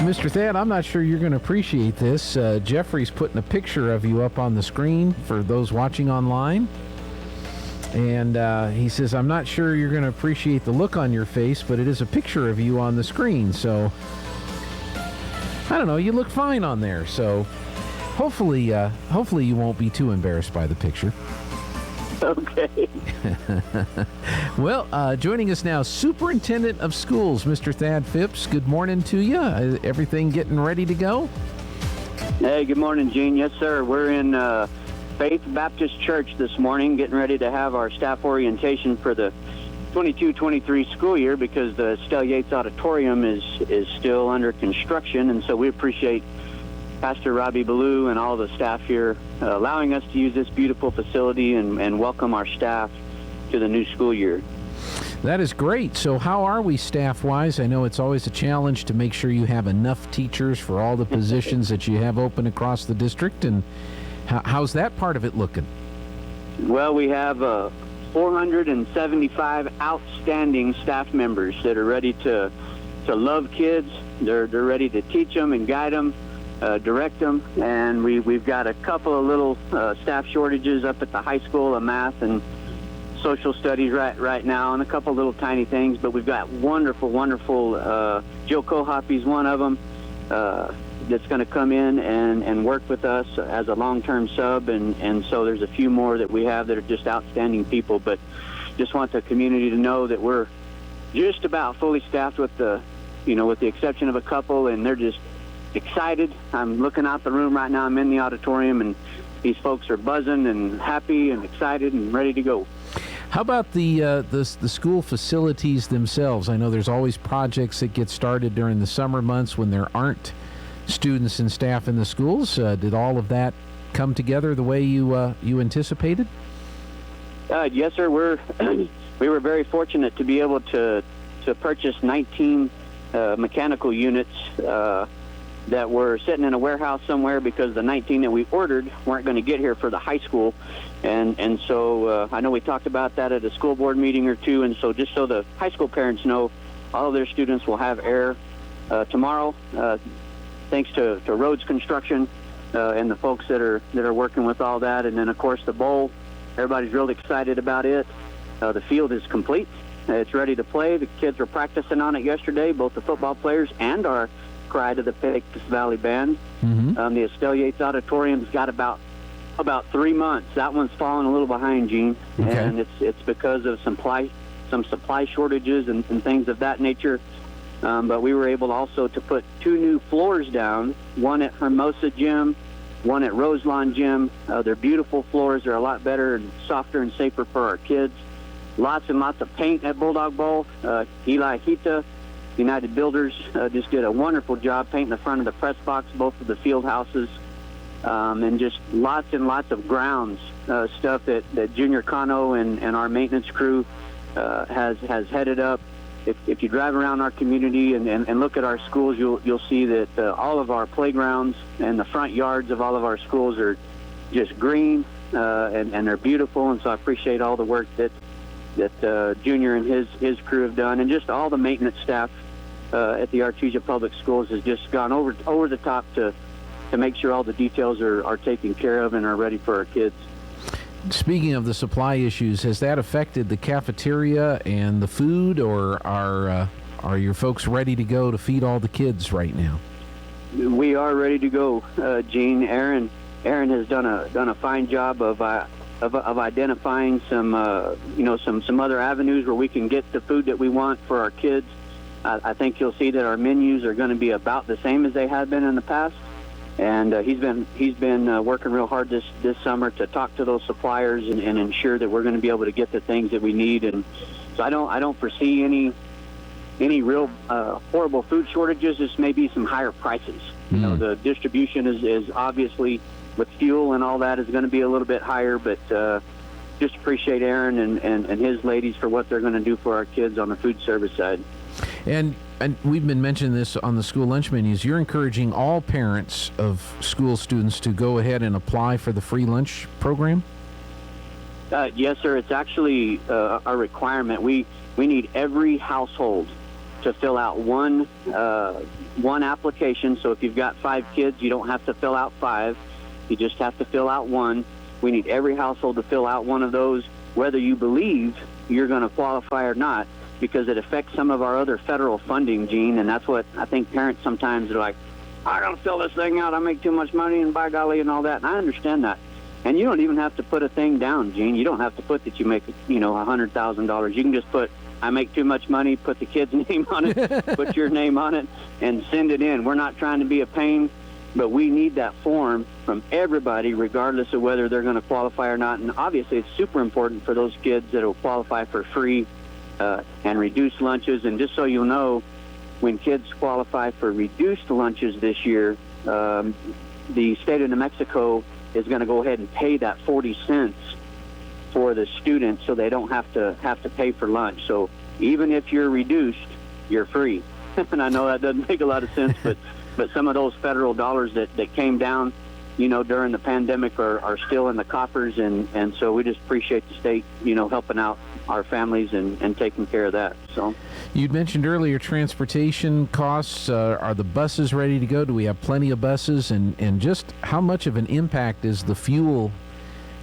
Mr. Thad, I'm not sure you're going to appreciate this. Jeffrey's putting a picture of you up on the screen for those watching online. And he says, I'm not sure you're going to appreciate the look on your face, but it is a picture of you on the screen. So, I don't know, you look fine on there. So, hopefully you won't be too embarrassed by the picture. Okay. Well, joining us now, Superintendent of Schools, Mr. Thad Phipps. Good morning to you. Everything getting ready to go? Hey, good morning, Gene. Yes, sir. We're in Faith Baptist Church this morning, getting ready to have our staff orientation for the 22-23 school year because the Estelle Yates Auditorium is still under construction, and so we appreciate Pastor Robbie Ballou and all the staff here allowing us to use this beautiful facility and welcome our staff to the new school year. That is great. So how are we staff-wise? I know it's always a challenge to make sure you have enough teachers for all the positions that you have open across the district, and how's that part of it looking? Well, we have 475 outstanding staff members that are ready to love kids. They're ready to teach them and guide them. Direct them, and we've got a couple of little staff shortages up at the high school of math and social studies right now, and a couple little tiny things, but we've got wonderful Joe Kohoppy's one of them that's going to come in and work with us as a long-term sub, and so there's a few more that we have that are just outstanding people, but just want the community to know that we're just about fully staffed with the exception of a couple, and they're just excited. I'm looking out the room right now. I'm in the auditorium, and these folks are buzzing and happy and excited and ready to go. How about the school facilities themselves? I know there's always projects that get started during the summer months when there aren't students and staff in the schools. Did all of that come together the way you anticipated? Yes, sir. We were very fortunate to be able to purchase 19 mechanical units that were sitting in a warehouse somewhere because the 19 that we ordered weren't going to get here for the high school. And so I know we talked about that at a school board meeting or two, and so just so the high school parents know, all of their students will have air tomorrow, thanks to roads construction and the folks that are working with all that. And then, of course, the bowl, everybody's really excited about it. The field is complete. It's ready to play. The kids were practicing on it yesterday, both the football players and our Cry to the Pecos Valley Band. Mm-hmm. The Estelle Yates Auditorium's got about 3 months. That one's falling a little behind, Gene, okay. And it's because of some supply shortages and things of that nature. But we were able also to put 2 new floors down, one at Hermosa Gym, one at Roselawn Gym. They're beautiful floors. They're a lot better and softer and safer for our kids. Lots and lots of paint at Bulldog Bowl. Eli Hita, United Builders, just did a wonderful job painting the front of the press box, both of the field houses, and just lots and lots of grounds stuff that Junior Cano and our maintenance crew has headed up. If you drive around our community and look at our schools, you'll see that all of our playgrounds and the front yards of all of our schools are just green, and they're beautiful. And so I appreciate all the work that Junior and his crew have done, and just all the maintenance staff at the Artesia Public Schools has just gone over the top to make sure all the details are taken care of and are ready for our kids. Speaking of the supply issues, has that affected the cafeteria and the food, or are your folks ready to go to feed all the kids right now? We are ready to go, Gene. Aaron has done a fine job of identifying some other avenues where we can get the food that we want for our kids. I think you'll see that our menus are going to be about the same as they have been in the past. And he's been working real hard this summer to talk to those suppliers and ensure that we're going to be able to get the things that we need. And so I don't foresee any real horrible food shortages. Just maybe some higher prices. You know, the distribution is obviously, with fuel and all that, is going to be a little bit higher, but just appreciate Aaron and his ladies for what they're going to do for our kids on the food service side. And we've been mentioning this on the school lunch menus. You're encouraging all parents of school students to go ahead and apply for the free lunch program? Yes, sir. It's actually a requirement. We need every household to fill out one application. So if you've got 5 kids, you don't have to fill out 5. You just have to fill out one. We need every household to fill out one of those, whether you believe you're going to qualify or not, because it affects some of our other federal funding, Gene, and that's what I think parents sometimes are like, I don't fill this thing out, I make too much money, and by golly, and all that, and I understand that. And you don't even have to put a thing down, Gene. You don't have to put that you make, $100,000. You can just put, I make too much money, put the kid's name on it, put your name on it, and send it in. We're not trying to be a pain, but we need that form from everybody, regardless of whether they're going to qualify or not. And obviously, it's super important for those kids that will qualify for free and reduced lunches. And just so you know, when kids qualify for reduced lunches this year, the state of New Mexico is going to go ahead and pay that 40 cents for the students, so they don't have to pay for lunch. So even if you're reduced, you're free. And I know that doesn't make a lot of sense, but some of those federal dollars that came down, during the pandemic are still in the coffers, and so we just appreciate the state, helping out our families and taking care of that. So you'd mentioned earlier transportation costs. Are the buses ready to go? Do we have plenty of buses? And just how much of an impact is the fuel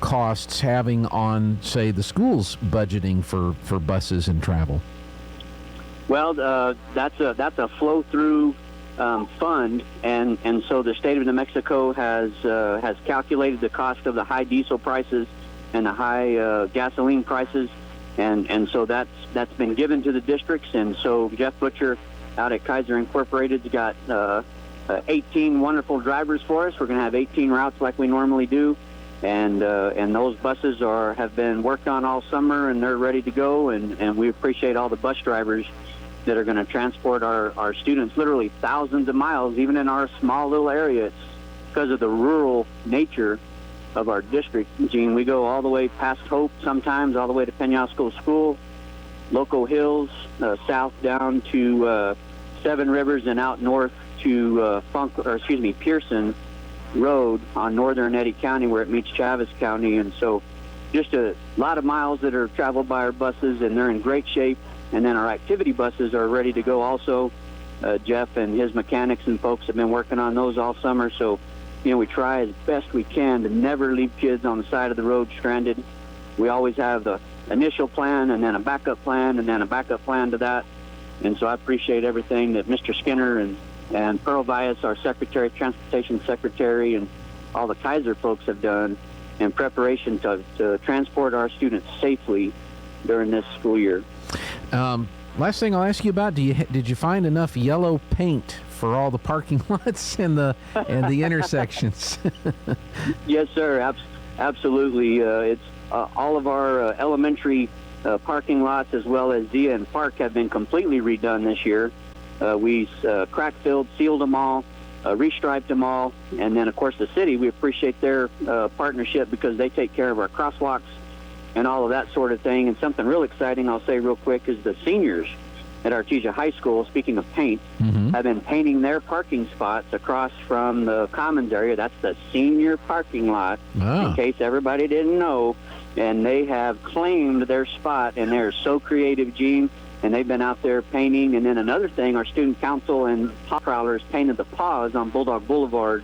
costs having on, say, the school's budgeting for buses and travel? Well, that's a flow-through fund, and so the state of New Mexico has calculated the cost of the high diesel prices and the high gasoline prices, and so that's been given to the districts. And so Jeff Butcher out at Kaiser Incorporated's got 18 wonderful drivers for us. We're going to have 18 routes like we normally do, and those buses have been worked on all summer, and they're ready to go. And we appreciate all the bus drivers that are going to transport our students literally thousands of miles, even in our small little area. It's because of the rural nature of our district, Gene. We go all the way past Hope, sometimes all the way to Penasco School, Loco Hills, south down to Seven Rivers, and out north to Pearson Road on northern Eddy County, where it meets Chaves County. And so just a lot of miles that are traveled by our buses, and they're in great shape. And then our activity buses are ready to go also. Jeff and his mechanics and folks have been working on those all summer. So, we try as best we can to never leave kids on the side of the road stranded. We always have the initial plan, and then a backup plan, and then a backup plan to that. And so I appreciate everything that Mr. Skinner and Pearl Vias, our Transportation Secretary, and all the Kaiser folks have done in preparation to transport our students safely during this school year. Last thing I'll ask you about: did you find enough yellow paint for all the parking lots and the intersections? Yes, sir. Absolutely. It's all of our elementary parking lots, as well as Zia and Park, have been completely redone this year. We crack-filled, sealed them all, restriped them all, and then of course the city. We appreciate their partnership, because they take care of our crosswalks and all of that sort of thing. And something real exciting I'll say real quick is the seniors at Artesia High School, speaking of paint, have been painting their parking spots across from the Commons area. That's the senior parking lot, in case everybody didn't know. And they have claimed their spot, and they're so creative, Gene, and they've been out there painting. And then another thing, our student council and paw prowlers painted the paws on Bulldog Boulevard.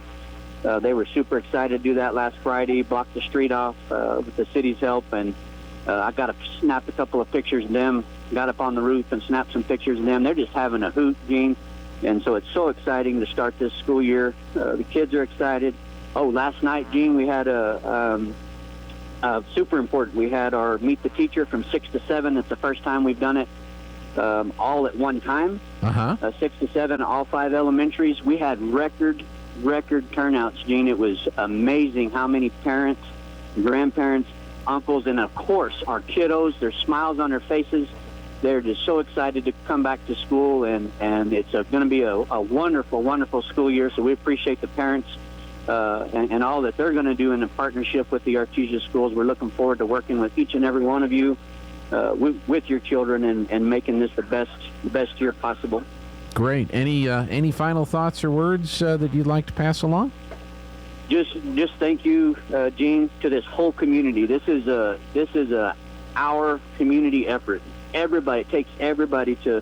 They were super excited to do that last Friday, blocked the street off with the city's help, and I snapped a couple of pictures of them, got up on the roof and snapped some pictures of them. They're just having a hoot, Gene, and so it's so exciting to start this school year. The kids are excited. Oh, last night, Gene, we had super important. We had our Meet the Teacher from 6 to 7. It's the first time we've done it all at one time. 6 to 7, all 5 elementaries. We had record turnouts, Gene. It was amazing how many parents, grandparents, uncles, and of course our kiddos, their smiles on their faces. They're just so excited to come back to school, and it's going to be a wonderful school year. So we appreciate the parents and all that they're going to do in a partnership with the Artesia schools. We're looking forward to working with each and every one of you with your children and making this the best year possible. Great. Any final thoughts or words that you'd like to pass along? Just thank you, Gene, to this whole community. This is our community effort. Everybody, it takes everybody to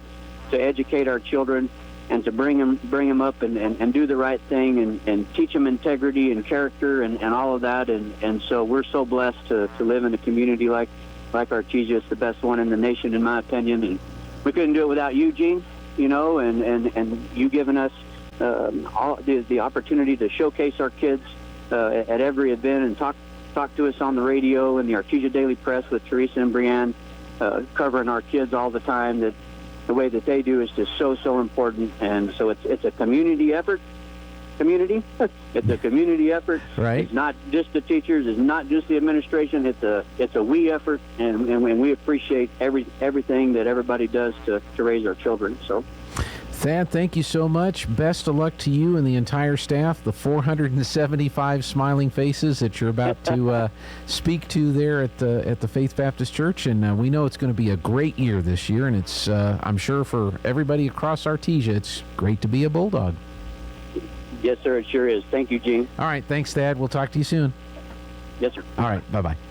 to educate our children and to bring them up and do the right thing and teach them integrity and character and all of that. And so we're so blessed to live in a community like Artesia. It's the best one in the nation, in my opinion. And we couldn't do it without you, Gene, and you giving us all the opportunity to showcase our kids at every event and talk to us on the radio and the Artesia Daily Press with Teresa and Brianne, covering our kids all the time. That the way that they do is just so important. And so it's a community effort. It's a community effort. Right. It's not just the teachers. It's not just the administration. It's a we effort, and we appreciate everything that everybody does to raise our children. So. Thad, thank you so much. Best of luck to you and the entire staff, the 475 smiling faces that you're about to speak to there at the Faith Baptist Church. And we know it's going to be a great year this year, and it's I'm sure for everybody across Artesia, it's great to be a Bulldog. Yes, sir, it sure is. Thank you, Gene. All right, thanks, Thad. We'll talk to you soon. Yes, sir. All right, bye-bye.